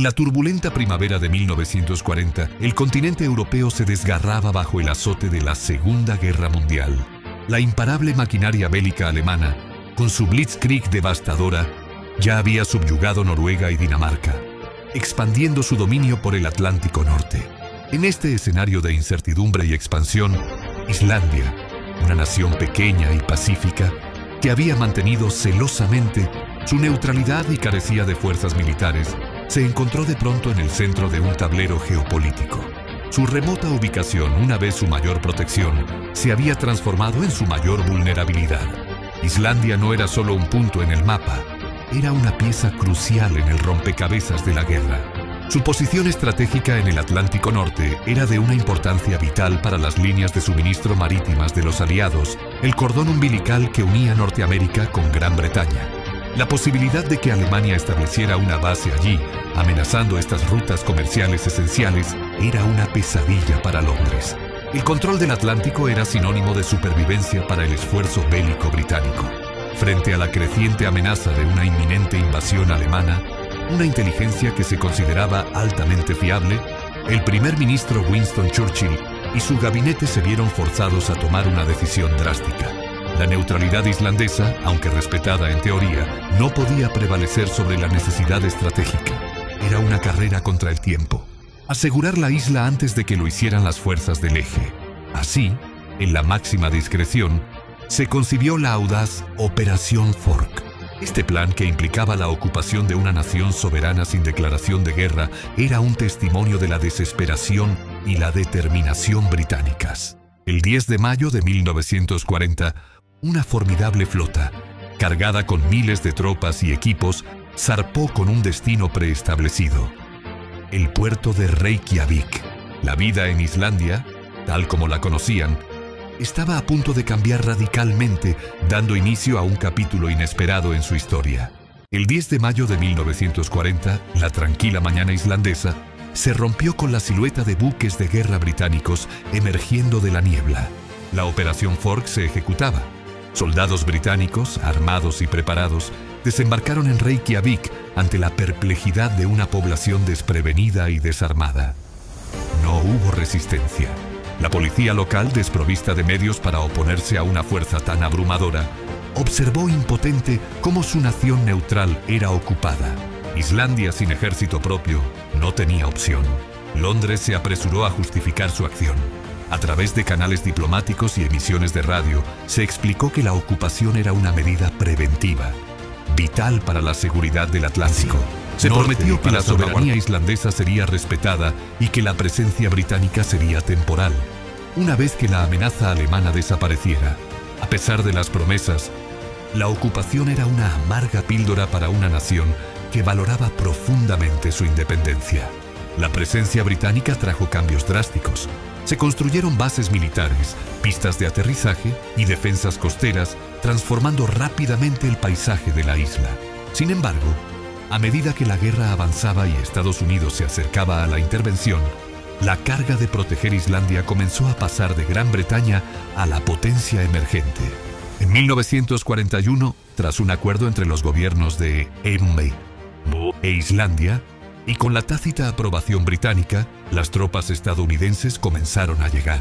la turbulenta primavera de 1940, el continente europeo se desgarraba bajo el azote de la Segunda Guerra Mundial. La imparable maquinaria bélica alemana, con su Blitzkrieg devastadora, ya había subyugado Noruega y Dinamarca, expandiendo su dominio por el Atlántico Norte. En este escenario de incertidumbre y expansión, Islandia, una nación pequeña y pacífica, que había mantenido celosamente su neutralidad y carecía de fuerzas militares, se encontró de pronto en el centro de un tablero geopolítico. Su remota ubicación, una vez su mayor protección, se había transformado en su mayor vulnerabilidad. Islandia no era solo un punto en el mapa, era una pieza crucial en el rompecabezas de la guerra. Su posición estratégica en el Atlántico Norte era de una importancia vital para las líneas de suministro marítimas de los aliados, el cordón umbilical que unía Norteamérica con Gran Bretaña. La posibilidad de que Alemania estableciera una base allí, amenazando estas rutas comerciales esenciales, era una pesadilla para Londres. El control del Atlántico era sinónimo de supervivencia para el esfuerzo bélico británico. Frente a la creciente amenaza de una inminente invasión alemana, una inteligencia que se consideraba altamente fiable, el primer ministro Winston Churchill y su gabinete se vieron forzados a tomar una decisión drástica. La neutralidad islandesa, aunque respetada en teoría, no podía prevalecer sobre la necesidad estratégica. Era una carrera contra el tiempo. Asegurar la isla antes de que lo hicieran las fuerzas del eje. Así, en la máxima discreción, se concibió la audaz Operación Fork. Este plan, que implicaba la ocupación de una nación soberana sin declaración de guerra, era un testimonio de la desesperación y la determinación británicas. El 10 de mayo de 1940, una formidable flota, cargada con miles de tropas y equipos, zarpó con un destino preestablecido: el puerto de Reykjavik. La vida en Islandia, tal como la conocían, estaba a punto de cambiar radicalmente, dando inicio a un capítulo inesperado en su historia. El 10 de mayo de 1940, la tranquila mañana islandesa se rompió con la silueta de buques de guerra británicos emergiendo de la niebla. La Operación Fork se ejecutaba. Soldados británicos, armados y preparados, desembarcaron en Reykjavik ante la perplejidad de una población desprevenida y desarmada. No hubo resistencia. La policía local, desprovista de medios para oponerse a una fuerza tan abrumadora, observó impotente cómo su nación neutral era ocupada. Islandia, sin ejército propio, no tenía opción. Londres se apresuró a justificar su acción. A través de canales diplomáticos y emisiones de radio, se explicó que la ocupación era una medida preventiva, vital para la seguridad del Atlántico. Se prometió que la soberanía islandesa sería respetada y que la presencia británica sería temporal. Una vez que la amenaza alemana desapareciera, a pesar de las promesas, la ocupación era una amarga píldora para una nación que valoraba profundamente su independencia. La presencia británica trajo cambios drásticos. Se construyeron bases militares, pistas de aterrizaje y defensas costeras, transformando rápidamente el paisaje de la isla. Sin embargo, a medida que la guerra avanzaba y Estados Unidos se acercaba a la intervención, la carga de proteger Islandia comenzó a pasar de Gran Bretaña a la potencia emergente. En 1941, tras un acuerdo entre los gobiernos de Eirunvey e Islandia, y con la tácita aprobación británica, las tropas estadounidenses comenzaron a llegar.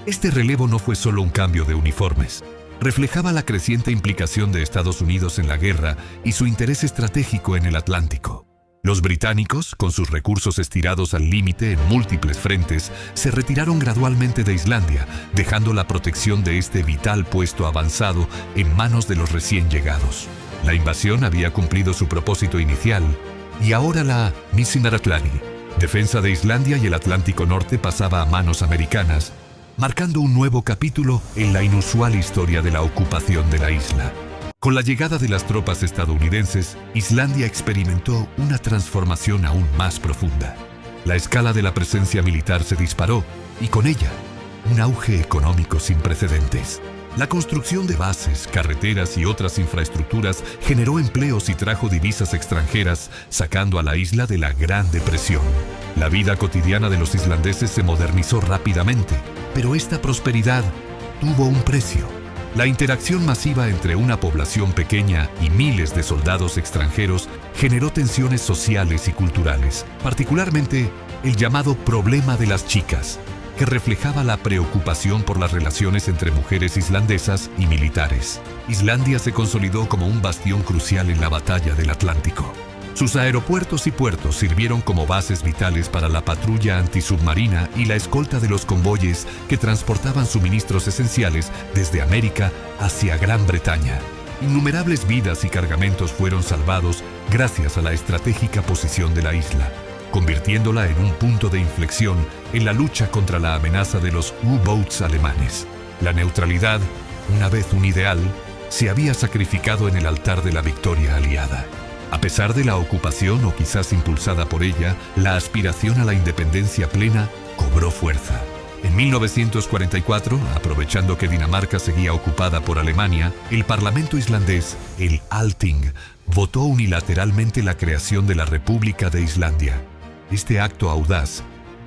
Este relevo no fue solo un cambio de uniformes. Reflejaba la creciente implicación de Estados Unidos en la guerra y su interés estratégico en el Atlántico. Los británicos, con sus recursos estirados al límite en múltiples frentes, se retiraron gradualmente de Islandia, dejando la protección de este vital puesto avanzado en manos de los recién llegados. La invasión había cumplido su propósito inicial, y ahora la Misinaratlani, defensa de Islandia y el Atlántico Norte, pasaba a manos americanas, marcando un nuevo capítulo en la inusual historia de la ocupación de la isla. Con la llegada de las tropas estadounidenses, Islandia experimentó una transformación aún más profunda. La escala de la presencia militar se disparó y con ella, un auge económico sin precedentes. La construcción de bases, carreteras y otras infraestructuras generó empleos y trajo divisas extranjeras, sacando a la isla de la Gran Depresión. La vida cotidiana de los islandeses se modernizó rápidamente, pero esta prosperidad tuvo un precio. La interacción masiva entre una población pequeña y miles de soldados extranjeros generó tensiones sociales y culturales, particularmente el llamado problema de las chicas, que reflejaba la preocupación por las relaciones entre mujeres islandesas y militares. Islandia se consolidó como un bastión crucial en la batalla del Atlántico. Sus aeropuertos y puertos sirvieron como bases vitales para la patrulla antisubmarina y la escolta de los convoyes que transportaban suministros esenciales desde América hacia Gran Bretaña. Innumerables vidas y cargamentos fueron salvados gracias a la estratégica posición de la isla, convirtiéndola en un punto de inflexión en la lucha contra la amenaza de los U-boats alemanes. La neutralidad, una vez un ideal, se había sacrificado en el altar de la victoria aliada. A pesar de la ocupación o quizás impulsada por ella, la aspiración a la independencia plena cobró fuerza. En 1944, aprovechando que Dinamarca seguía ocupada por Alemania, el Parlamento islandés, el Althing, votó unilateralmente la creación de la República de Islandia. Este acto audaz,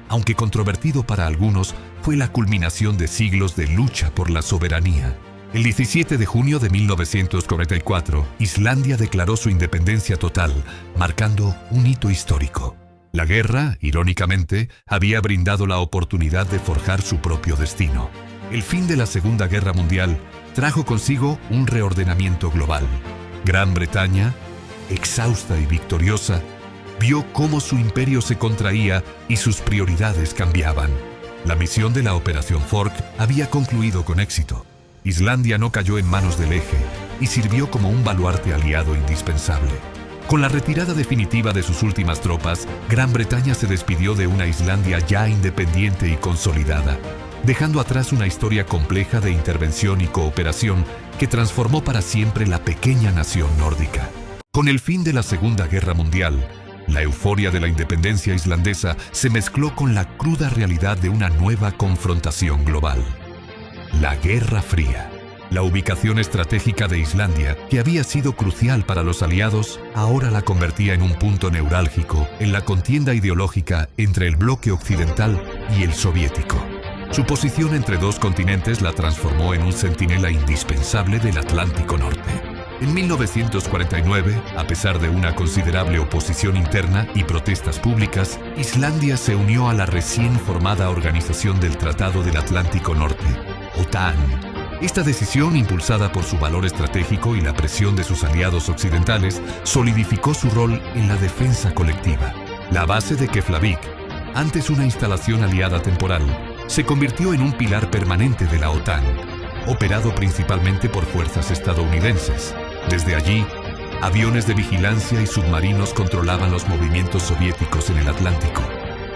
aunque controvertido para algunos, fue la culminación de siglos de lucha por la soberanía. El 17 de junio de 1944, Islandia declaró su independencia total, marcando un hito histórico. La guerra, irónicamente, había brindado la oportunidad de forjar su propio destino. El fin de la Segunda Guerra Mundial trajo consigo un reordenamiento global. Gran Bretaña, exhausta y victoriosa, vio cómo su imperio se contraía y sus prioridades cambiaban. La misión de la Operación Fork había concluido con éxito. Islandia no cayó en manos del Eje y sirvió como un baluarte aliado indispensable. Con la retirada definitiva de sus últimas tropas, Gran Bretaña se despidió de una Islandia ya independiente y consolidada, dejando atrás una historia compleja de intervención y cooperación que transformó para siempre la pequeña nación nórdica. Con el fin de la Segunda Guerra Mundial, la euforia de la independencia islandesa se mezcló con la cruda realidad de una nueva confrontación global. La Guerra Fría. La ubicación estratégica de Islandia, que había sido crucial para los aliados, ahora la convertía en un punto neurálgico en la contienda ideológica entre el bloque occidental y el soviético. Su posición entre dos continentes la transformó en un centinela indispensable del Atlántico Norte. En 1949, a pesar de una considerable oposición interna y protestas públicas, Islandia se unió a la recién formada Organización del Tratado del Atlántico Norte, OTAN. Esta decisión, impulsada por su valor estratégico y la presión de sus aliados occidentales, solidificó su rol en la defensa colectiva. La base de Keflavik, antes una instalación aliada temporal, se convirtió en un pilar permanente de la OTAN, operado principalmente por fuerzas estadounidenses. Desde allí, aviones de vigilancia y submarinos controlaban los movimientos soviéticos en el Atlántico,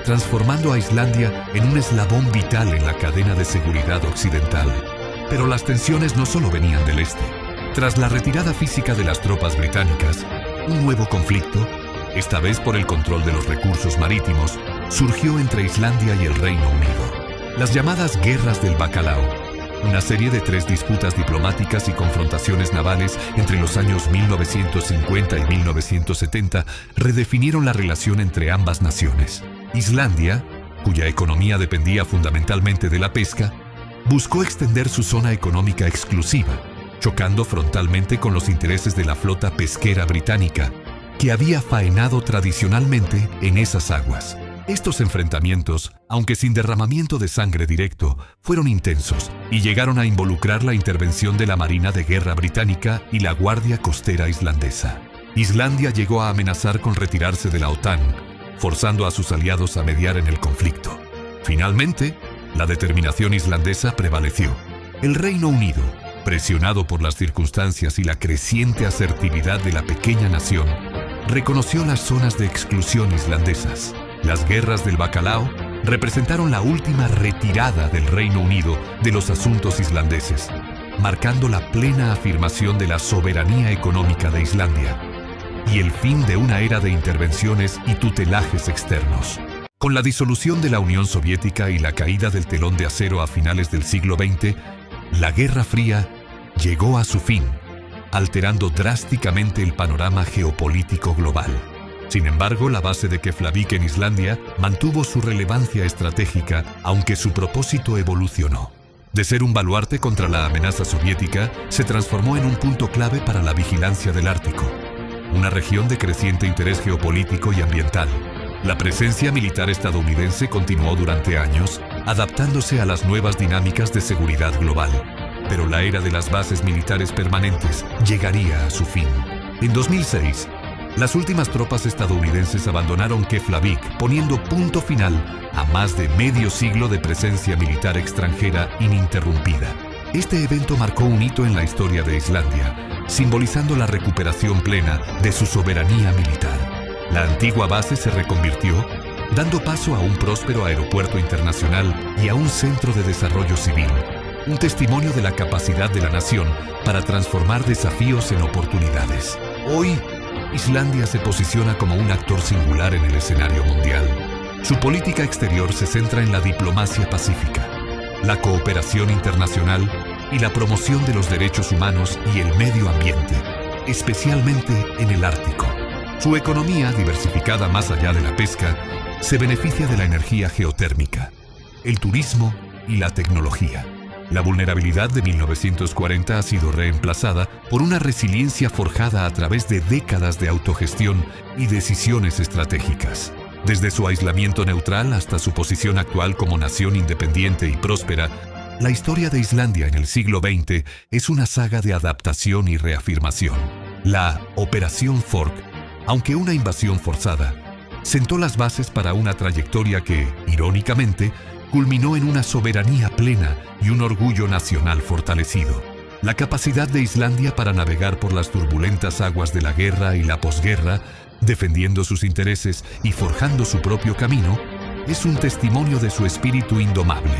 transformando a Islandia en un eslabón vital en la cadena de seguridad occidental. Pero las tensiones no solo venían del este. Tras la retirada física de las tropas británicas, un nuevo conflicto, esta vez por el control de los recursos marítimos, surgió entre Islandia y el Reino Unido. Las llamadas Guerras del Bacalao, una serie de 3 disputas diplomáticas y confrontaciones navales entre los años 1950 y 1970, redefinieron la relación entre ambas naciones. Islandia, cuya economía dependía fundamentalmente de la pesca, buscó extender su zona económica exclusiva, chocando frontalmente con los intereses de la flota pesquera británica, que había faenado tradicionalmente en esas aguas. Estos enfrentamientos, aunque sin derramamiento de sangre directo, fueron intensos y llegaron a involucrar la intervención de la Marina de Guerra británica y la Guardia Costera islandesa. Islandia llegó a amenazar con retirarse de la OTAN, forzando a sus aliados a mediar en el conflicto. Finalmente, la determinación islandesa prevaleció. El Reino Unido, presionado por las circunstancias y la creciente asertividad de la pequeña nación, reconoció las zonas de exclusión islandesas. Las Guerras del Bacalao representaron la última retirada del Reino Unido de los asuntos islandeses, marcando la plena afirmación de la soberanía económica de Islandia y el fin de una era de intervenciones y tutelajes externos. Con la disolución de la Unión Soviética y la caída del telón de acero a finales del siglo XX, la Guerra Fría llegó a su fin, alterando drásticamente el panorama geopolítico global. Sin embargo, la base de Keflavik en Islandia mantuvo su relevancia estratégica, aunque su propósito evolucionó. De ser un baluarte contra la amenaza soviética, se transformó en un punto clave para la vigilancia del Ártico, una región de creciente interés geopolítico y ambiental. La presencia militar estadounidense continuó durante años, adaptándose a las nuevas dinámicas de seguridad global. Pero la era de las bases militares permanentes llegaría a su fin. En 2006, las últimas tropas estadounidenses abandonaron Keflavik, poniendo punto final a más de medio siglo de presencia militar extranjera ininterrumpida. Este evento marcó un hito en la historia de Islandia, simbolizando la recuperación plena de su soberanía militar. La antigua base se reconvirtió, dando paso a un próspero aeropuerto internacional y a un centro de desarrollo civil, un testimonio de la capacidad de la nación para transformar desafíos en oportunidades. Hoy, Islandia se posiciona como un actor singular en el escenario mundial. Su política exterior se centra en la diplomacia pacífica, la cooperación internacional y la promoción de los derechos humanos y el medio ambiente, especialmente en el Ártico. Su economía, diversificada más allá de la pesca, se beneficia de la energía geotérmica, el turismo y la tecnología. La vulnerabilidad de 1940 ha sido reemplazada por una resiliencia forjada a través de décadas de autogestión y decisiones estratégicas. Desde su aislamiento neutral hasta su posición actual como nación independiente y próspera, la historia de Islandia en el siglo XX es una saga de adaptación y reafirmación. La Operación Fork, aunque una invasión forzada, sentó las bases para una trayectoria que, irónicamente, culminó en una soberanía plena y un orgullo nacional fortalecido. La capacidad de Islandia para navegar por las turbulentas aguas de la guerra y la posguerra, defendiendo sus intereses y forjando su propio camino, es un testimonio de su espíritu indomable.